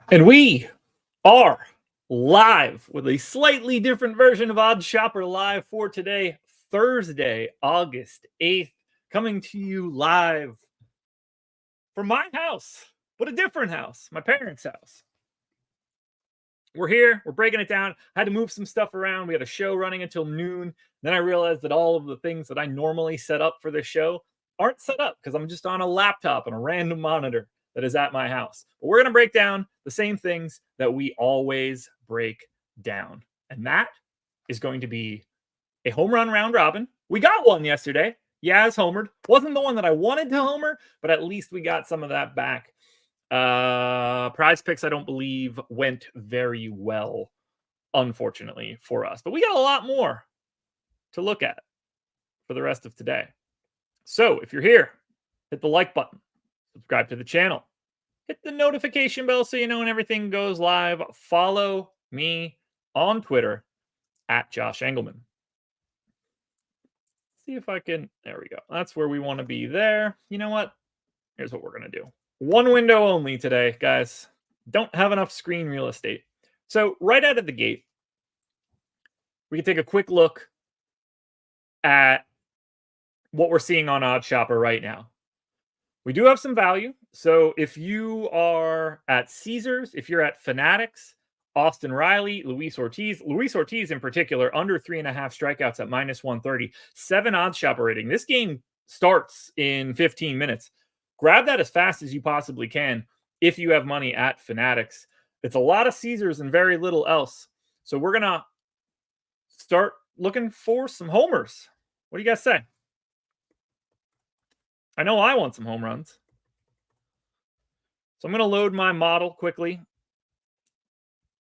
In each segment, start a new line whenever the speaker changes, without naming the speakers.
And we are live with a slightly different version of OddsShopper Live for today, Thursday, August 8th, coming to you live from my house, but a different house, my parents' house. We're here, we're breaking it down. I had to move some stuff around. We had a show running until noon. Then I realized that all of the things that I normally set up for this show aren't set up because I'm just on a laptop and a random monitor that is at my house. But we're going to break down the same things that we always break down. And that is going to be a home run round robin. We got one yesterday. Yaz homered. Wasn't the one that I wanted to homer, but at least we got some of that back. PrizePicks, I don't believe, went very well, unfortunately, for us. But we got a lot more to look at for the rest of today. So if you're here, hit the like button, subscribe to the channel, hit the notification bell so you know when everything goes live. Follow me on Twitter at Josh Engleman. See if I can, there we go. That's where we want to be there. You know what? Here's what we're going to do. One window only today, guys. Don't have enough screen real estate. So right out of the gate, we can take a quick look at what we're seeing on OddsShopper right now. We do have some value. So if you are at Caesars, if you're at Fanatics, Austin Riley, Luis Ortiz in particular, under 3.5 strikeouts at -130, 7 OddsShopper rating. This game starts in 15 minutes. Grab that as fast as you possibly can if you have money at Fanatics. It's a lot of Caesars and very little else. So we're going to start looking for some homers. What do you guys say? I know I want some home runs. So I'm going to load my model quickly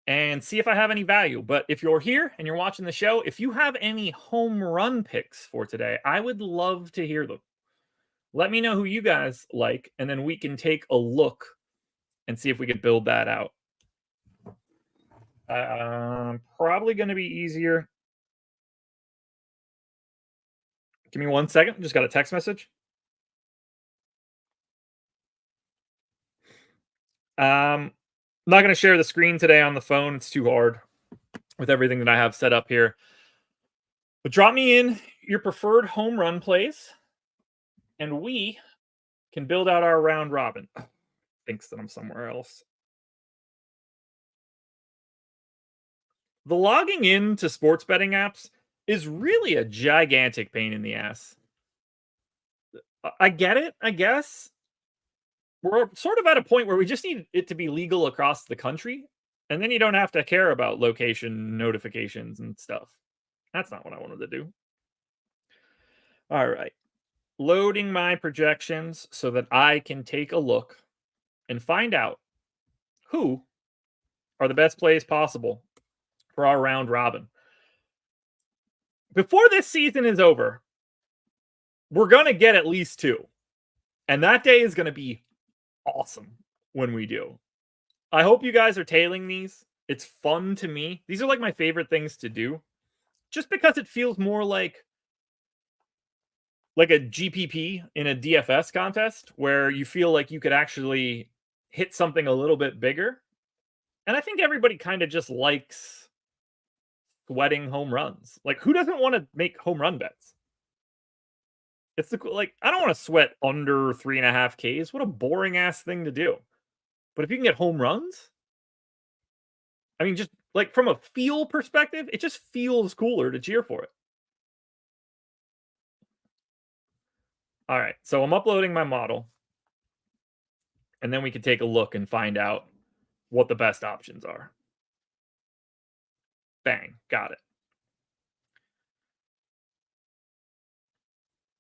and see if I have any value. But if you're here and you're watching the show, if you have any home run picks for today, I would love to hear them. Let me know who you guys like, and then we can take a look and see if we can build that out. Probably going to be easier. Give me 1 second. Just got a text message. Not going to share the screen today on the phone. It's too hard with everything that I have set up here. But drop me in your preferred home run plays, and we can build out our round robin. Thinks that I'm somewhere else. The logging into sports betting apps is really a gigantic pain in the ass. I get it, I guess. We're sort of at a point where we just need it to be legal across the country, and then you don't have to care about location notifications and stuff. That's not what I wanted to do. All right. Loading my projections so that I can take a look and find out who are the best plays possible for our round robin. Before this season is over, we're going to get at least 2. And that day is going to be awesome when we do. I hope you guys are tailing these. It's fun to me. These are like my favorite things to do. Just because it feels more like a GPP in a DFS contest where you feel like you could actually hit something a little bit bigger. And I think everybody kind of just likes sweating home runs. Like, who doesn't want to make home run bets? It's I don't want to sweat under 3.5 Ks. What a boring ass thing to do. But if you can get home runs, I mean, just like from a feel perspective, it just feels cooler to cheer for it. All right, so I'm uploading my model, and then we can take a look and find out what the best options are. Bang, got it.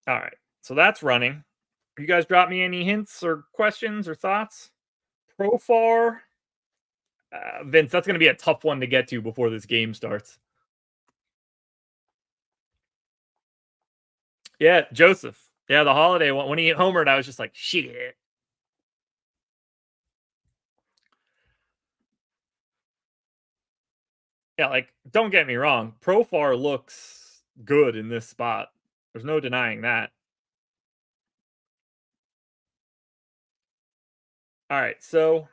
All right, so that's running. You guys drop me any hints or questions or thoughts? Profar. Vince, that's going to be a tough one to get to before this game starts. Yeah, Joseph. Yeah, the holiday one. When he homered, I was just like, shit. Yeah, like, don't get me wrong. Profar looks good in this spot. There's no denying that. All right, so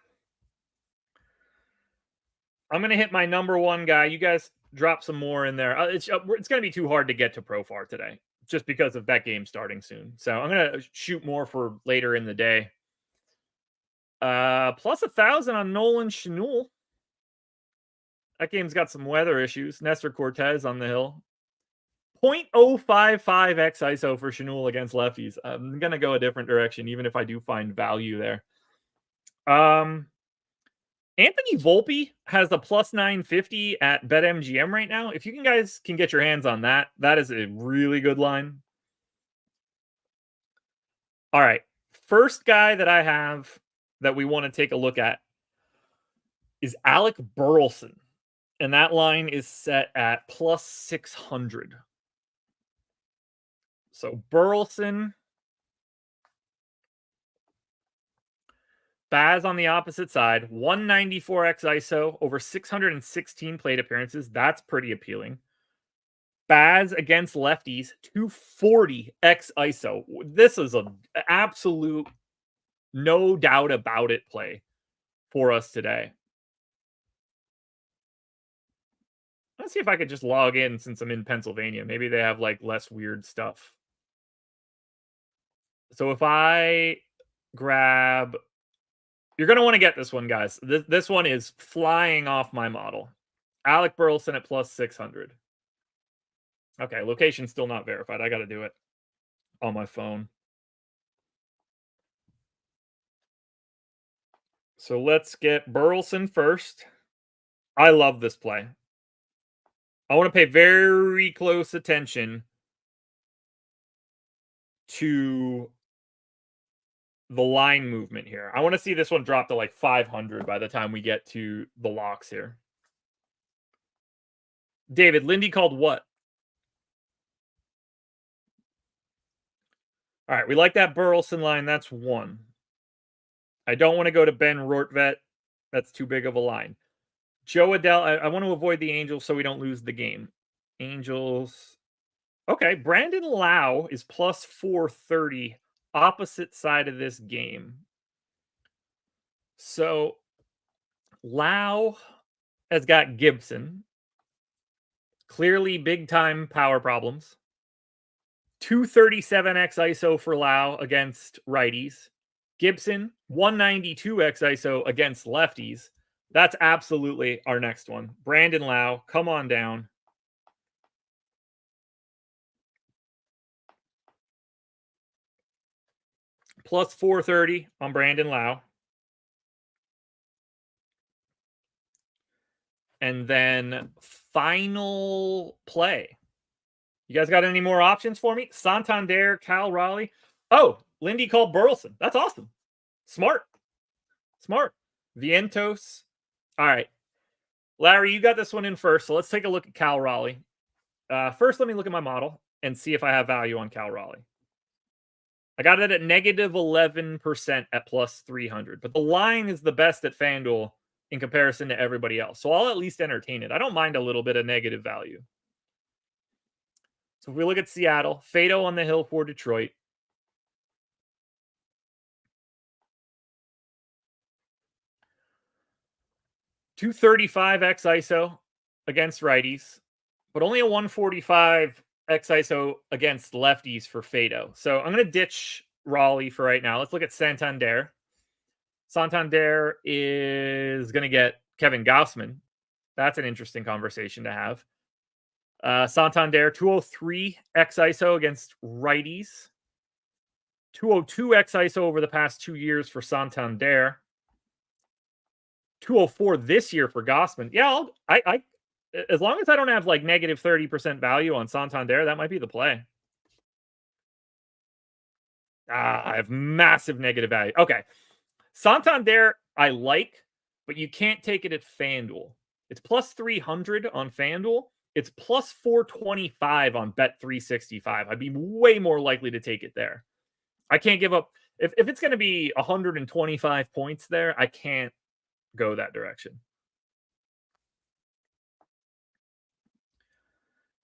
I'm going to hit my number one guy. You guys drop some more in there. It's going to be too hard to get to Profar today just because of that game starting soon. So I'm going to shoot more for later in the day. Plus 1,000 on Nolan Schanuel. That game's got some weather issues. Nestor Cortez on the hill. 0.055x ISO for Schanuel against lefties. I'm going to go a different direction, even if I do find value there. Anthony Volpe has a plus 950 at BetMGM right now. If you guys can get your hands on that, that is a really good line. All right. First guy that I have that we want to take a look at is Alec Burleson. And that line is set at plus 600. So Burleson. Baz on the opposite side, 194x ISO, over 616 plate appearances. That's pretty appealing. Baz against lefties, 240x ISO. This is an absolute no doubt about it play for us today. Let's see if I could just log in since I'm in Pennsylvania. Maybe they have like less weird stuff. So if I grab... You're going to want to get this one, guys. This one is flying off my model. Alec Burleson at plus 600. Okay, location still not verified. I got to do it on my phone. So let's get Burleson first. I love this play. I want to pay very close attention to the line movement here. I want to see this one drop to like 500 by the time we get to the locks here. David, Lindy called what? All right, we like that Burleson line. That's one. I don't want to go to Ben Rortvet. That's too big of a line. Joe Adele, I want to avoid the Angels so we don't lose the game. Angels. Okay, Brandon Lau is plus 430, opposite side of this game. So Lau has got Gibson. Clearly big time power problems. 237x ISO for Lau against righties. Gibson, 192x ISO against lefties. That's absolutely our next one. Brandon Lau, come on down. Plus 430 on Brandon Lau. And then final play. You guys got any more options for me? Santander, Cal Raleigh. Oh, Lindy called Burleson. That's awesome. Smart. Vientos. All right. Larry, you got this one in first. So let's take a look at Cal Raleigh. First, let me look at my model and see if I have value on Cal Raleigh. I got it at negative 11% at plus 300. But the line is the best at FanDuel in comparison to everybody else. So I'll at least entertain it. I don't mind a little bit of negative value. So if we look at Seattle, Fado on the hill for Detroit. $235x ISO against righties, but only a 145x ISO against lefties for Fado. So I'm going to ditch Raleigh for right now. Let's look at Santander. Santander is going to get Kevin Gausman. That's an interesting conversation to have. Santander, 203x ISO against righties. 202x ISO over the past 2 years for Santander. 204 this year for Gausman. Yeah, I as long as I don't have like negative 30% value on Santander, that might be the play. I have massive negative value. Okay. Santander, I like, but you can't take it at FanDuel. It's plus 300 on FanDuel. It's plus 425 on Bet365. I'd be way more likely to take it there. I can't give up. If it's going to be 125 points there, I can't go that direction.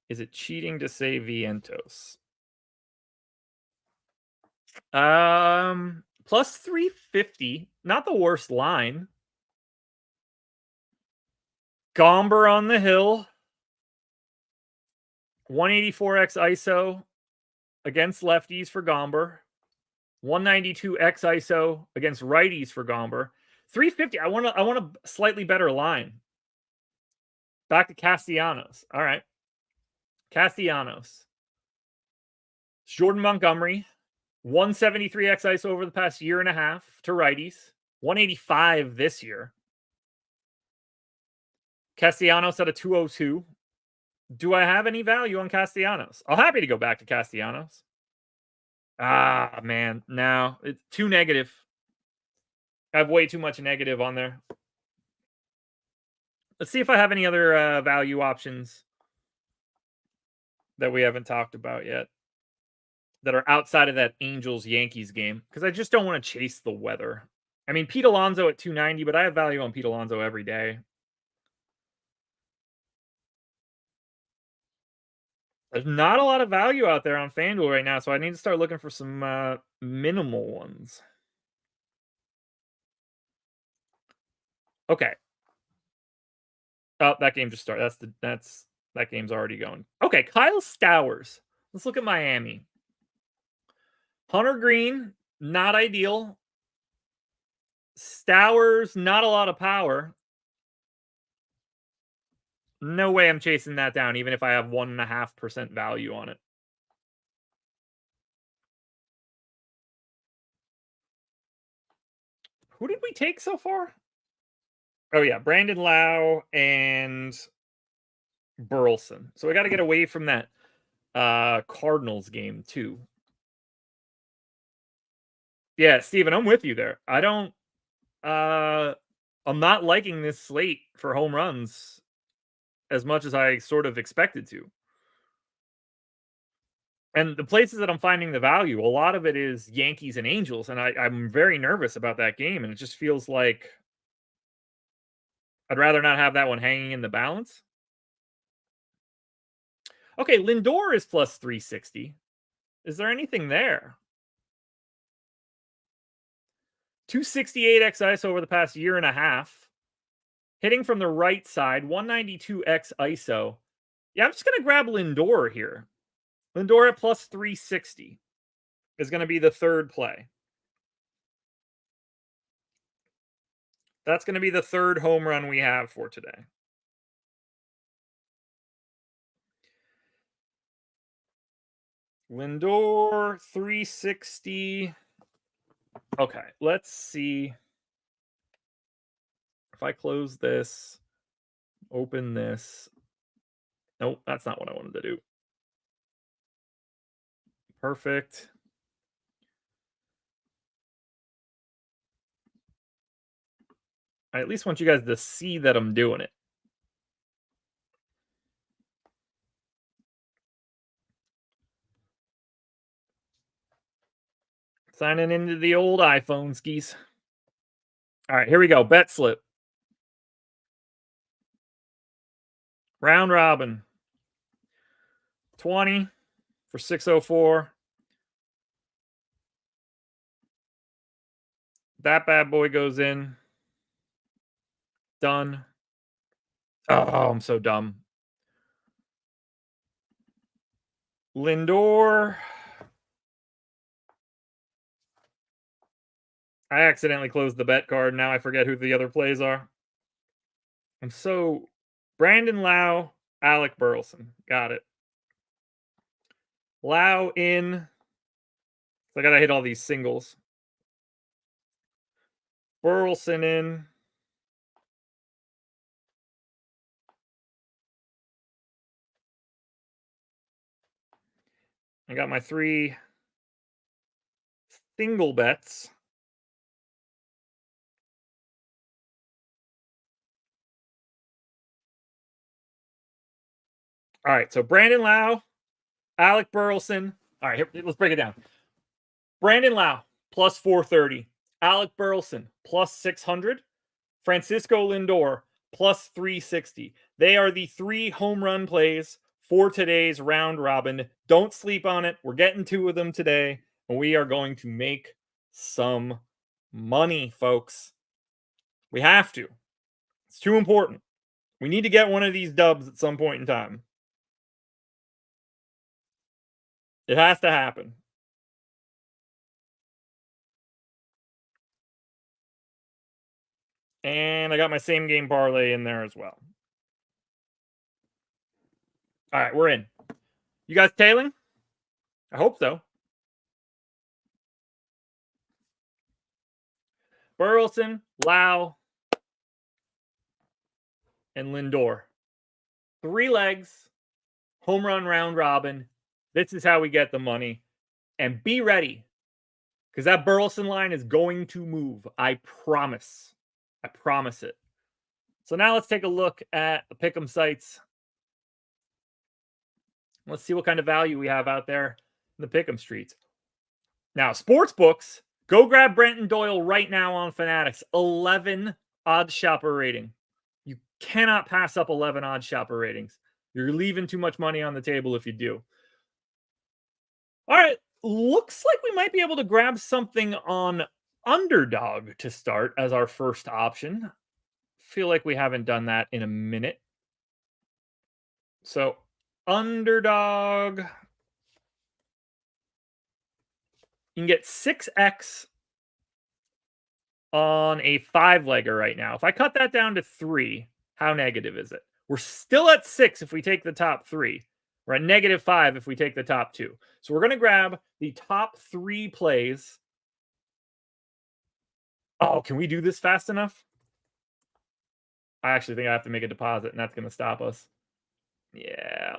Is it cheating to say Vientos? Plus 350. Not the worst line. Gomber on the hill. 184x ISO against lefties for Gomber. 192x ISO against righties for Gomber. 350. I want a slightly better line. Back to Castellanos. All right. Castellanos. Jordan Montgomery. 173x ISO over the past year and a half to righties. 185 this year. Castellanos at a 202. Do I have any value on Castellanos? I'm happy to go back to Castellanos. Ah, man. No, it's too negative. I have way too much negative on there. Let's see if I have any other value options that we haven't talked about yet that are outside of that Angels-Yankees game, because I just don't want to chase the weather. I mean, Pete Alonso at 290, but I have value on Pete Alonso every day. There's not a lot of value out there on FanDuel right now, so I need to start looking for some minimal ones. Okay. Oh, that game just started. That game's already going. Okay, Kyle Stowers. Let's look at Miami. Hunter Green, not ideal. Stowers, not a lot of power. No way I'm chasing that down, even if I have 1.5% value on it. Who did we take so far? Oh, yeah. Brandon Lau and Burleson. So we got to get away from that Cardinals game, too. Yeah, Steven, I'm with you there. I'm not liking this slate for home runs as much as I sort of expected to. And the places that I'm finding the value, a lot of it is Yankees and Angels, and I'm very nervous about that game, and it just feels like I'd rather not have that one hanging in the balance. Okay, Lindor is plus 360. Is there anything there? 268x ISO over the past year and a half. Hitting from the right side, 192x ISO. Yeah, I'm just going to grab Lindor here. Lindor at plus 360 is going to be the third play. That's going to be the third home run we have for today. Lindor, 360. Okay, let's see. If I close this, open this. Nope, that's not what I wanted to do. Perfect. I at least want you guys to see that I'm doing it. Signing into the old iPhone skis. All right, here we go. Bet slip. Round robin. 20 for 604. That bad boy goes in. Done. Oh, I'm so dumb. Lindor. I accidentally closed the bet card. Now I forget who the other plays are. I'm so... Brandon Lau, Alec Burleson. Got it. Lau in. So I got to hit all these singles. Burleson in. I got my 3 single bets. All right, so Brandon Lau, Alec Burleson. All right, here, let's break it down. Brandon Lau, plus 430. Alec Burleson, plus 600. Francisco Lindor, plus 360. They are the 3 home run plays for today's round robin. Don't sleep on it. We're getting 2 of them today, and we are going to make some money, folks. We have to. It's too important. We need to get one of these dubs at some point in time. It has to happen. And I got my same game parlay in there as well. All right, we're in. You guys tailing? I hope so. Burleson, Lau, and Lindor. 3 legs, home run round robin. This is how we get the money. And be ready, because that Burleson line is going to move. I promise. I promise it. So now let's take a look at the pick'em sites. Let's see what kind of value we have out there in the pick'em streets. Now, sports books, go grab Brenton Doyle right now on Fanatics. 11 OddsShopper rating. You cannot pass up 11 OddsShopper ratings. You're leaving too much money on the table if you do. All right, looks like we might be able to grab something on Underdog to start as our first option. Feel like we haven't done that in a minute. So, Underdog. You can get 6x on a 5-legger right now. If I cut that down to 3, how negative is it? We're still at 6 if we take the top 3. We're at -5 if we take the top 2. So we're going to grab the top 3 plays. Oh, can we do this fast enough? I actually think I have to make a deposit, and that's going to stop us. Yeah.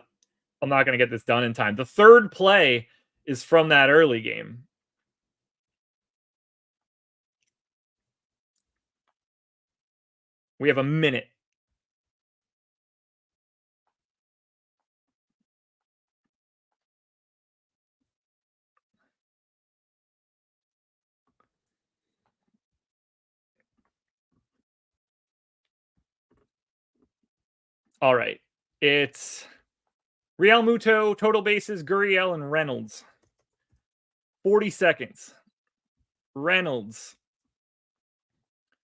I'm not going to get this done in time. The third play is from that early game. We have a minute. All right. It's Real Muto, total bases, Gurriel, and Reynolds. 40 seconds. Reynolds.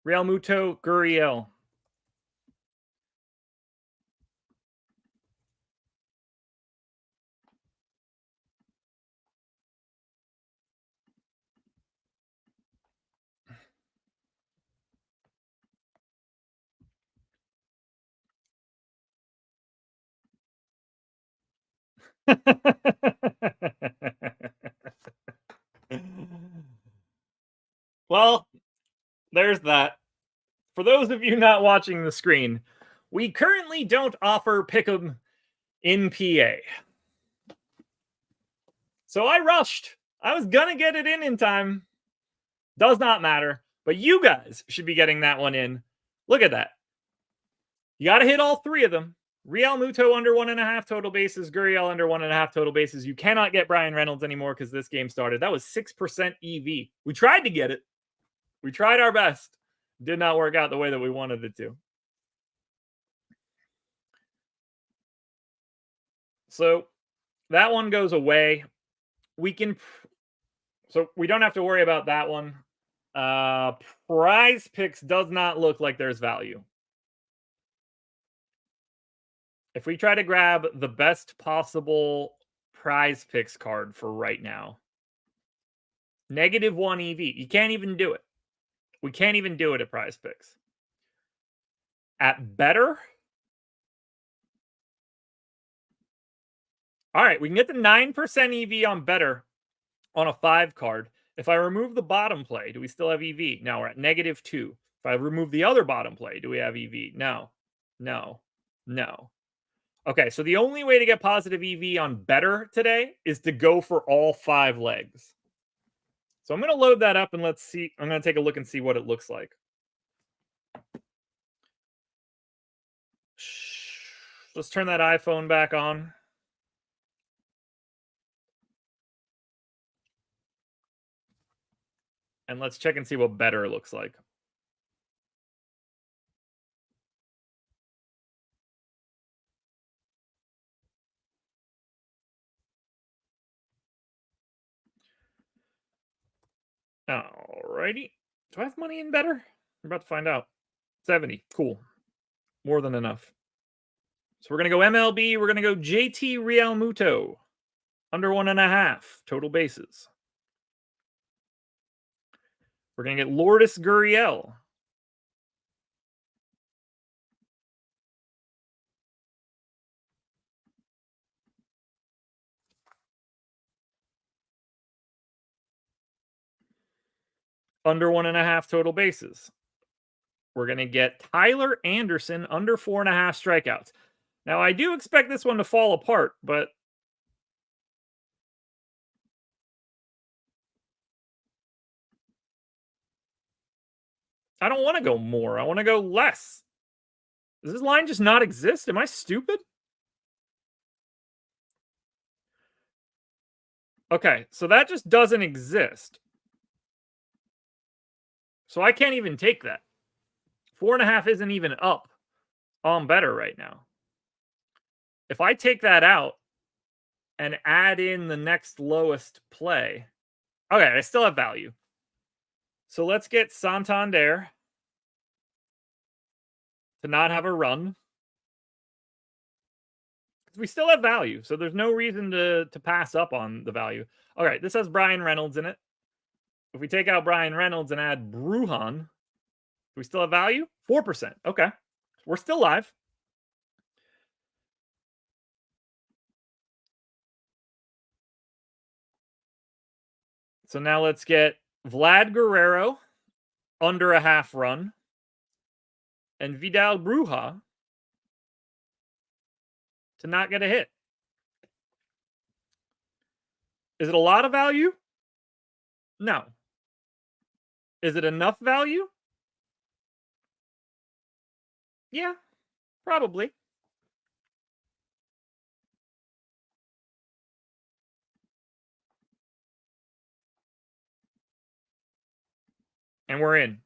Real Muto, Gurriel. Well, there's that. For those of you not watching the screen, we currently don't offer Pick'em in PA. So I rushed. I was going to get it in time. Does not matter. But you guys should be getting that one in. Look at that. You got to hit all 3 of them. Real Muto under 1.5 total bases. Gurriel under 1.5 total bases. You cannot get Brian Reynolds anymore because this game started. That was 6% EV. We tried to get it. We tried our best. Did not work out the way that we wanted it to. So that one goes away. We can... So we don't have to worry about that one. PrizePicks does not look like there's value. If we try to grab the best possible PrizePicks card for right now, -1 EV. You can't even do it. We can't even do it at PrizePicks. At Betr, all right, we can get the 9% EV on Betr on a 5 card. If I remove the bottom play, do we still have EV? No, we're at -2. If I remove the other bottom play, do we have EV? No, no, no. Okay, so the only way to get positive EV on Betr today is to go for all 5 legs. So I'm going to load that up and let's see. I'm going to take a look and see what it looks like. Let's turn that iPhone back on. And let's check and see what Betr looks like. Alrighty. Do I have money in Betr? We're about to find out. 70. Cool. More than enough. So we're going to go MLB. We're going to go JT Realmuto. Under 1.5 total bases. We're going to get Lourdes Gurriel. Under 1.5 total bases. We're going to get Tyler Anderson under 4.5 strikeouts. Now, I do expect this one to fall apart, but I don't want to go more. I want to go less. Does this line just not exist? Am I stupid? Okay, so that just doesn't exist. So I can't even take that. 4.5 isn't even up on Betr right now. If I take that out and add in the next lowest play, okay, I still have value. So let's get Santander to not have a run. We still have value, so there's no reason to pass up on the value. All right, this has Brian Reynolds in it. If we take out Brian Reynolds and add Brujan, do we still have value? 4%. Okay. We're still live. So now let's get Vlad Guerrero under a half run and Vidal Bruja to not get a hit. Is it a lot of value? No. Is it enough value? Yeah, probably. And we're in.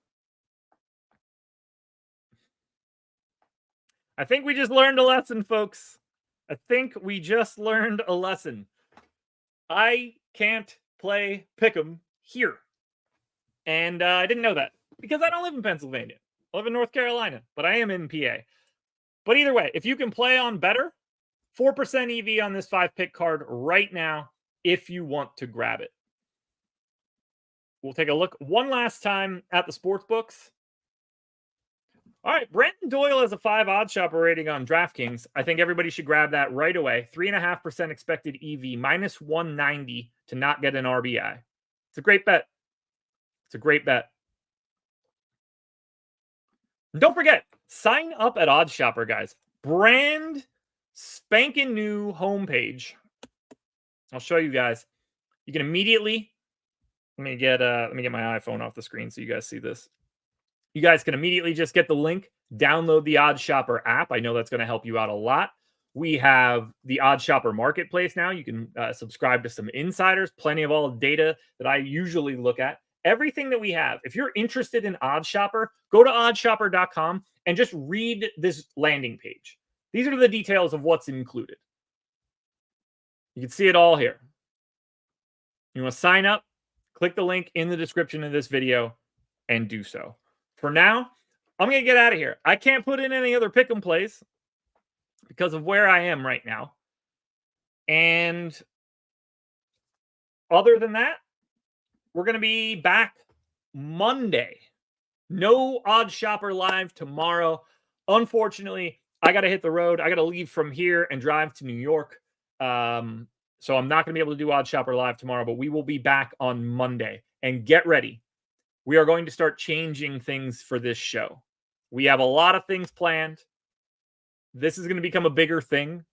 I think we just learned a lesson, folks. I think we just learned a lesson. I can't play Pick'em here. And I didn't know that because I don't live in Pennsylvania. I live in North Carolina, but I am in PA. But either way, if you can play on Betr, 4% EV on this 5-pick card right now if you want to grab it. We'll take a look one last time at the sports books. All right, Brandon Doyle has a 5 OddsShopper rating on DraftKings. I think everybody should grab that right away. 3.5% expected EV, minus 190 to not get an RBI. It's a great bet. It's a great bet. And don't forget, sign up at OddsShopper, guys. Brand spanking new homepage. I'll show you guys. You can immediately let me get my iPhone off the screen so you guys see this. You guys can immediately just get the link, download the OddsShopper app. I know that's going to help you out a lot. We have the OddsShopper marketplace now. You can subscribe to some insiders, plenty of all data that I usually look at. Everything that we have. If you're interested in OddsShopper, go to OddsShopper.com and just read this landing page. These are the details of what's included. You can see it all here. You want to sign up? Click the link in the description of this video and do so. For now, I'm going to get out of here. I can't put in any other pick'em plays because of where I am right now. And other than that, we're going to be back Monday. No OddsShopper live tomorrow. Unfortunately, I got to hit the road. I got to leave from here and drive to New York. So I'm not going to be able to do OddsShopper live tomorrow, but we will be back on Monday. And get ready. We are going to start changing things for this show. We have a lot of things planned. This is going to become a bigger thing.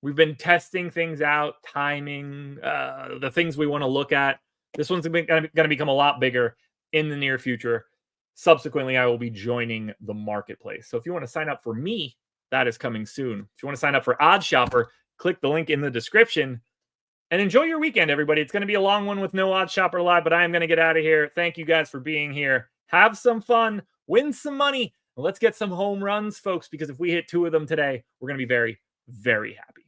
We've been testing things out, timing, the things we want to look at. This one's going to become a lot bigger in the near future. Subsequently, I will be joining the marketplace. So if you want to sign up for me, that is coming soon. If you want to sign up for OddsShopper, click the link in the description. And enjoy your weekend, everybody. It's going to be a long one with no OddsShopper live, but I am going to get out of here. Thank you guys for being here. Have some fun. Win some money. Let's get some home runs, folks, because if we hit 2 of them today, we're going to be very, very happy.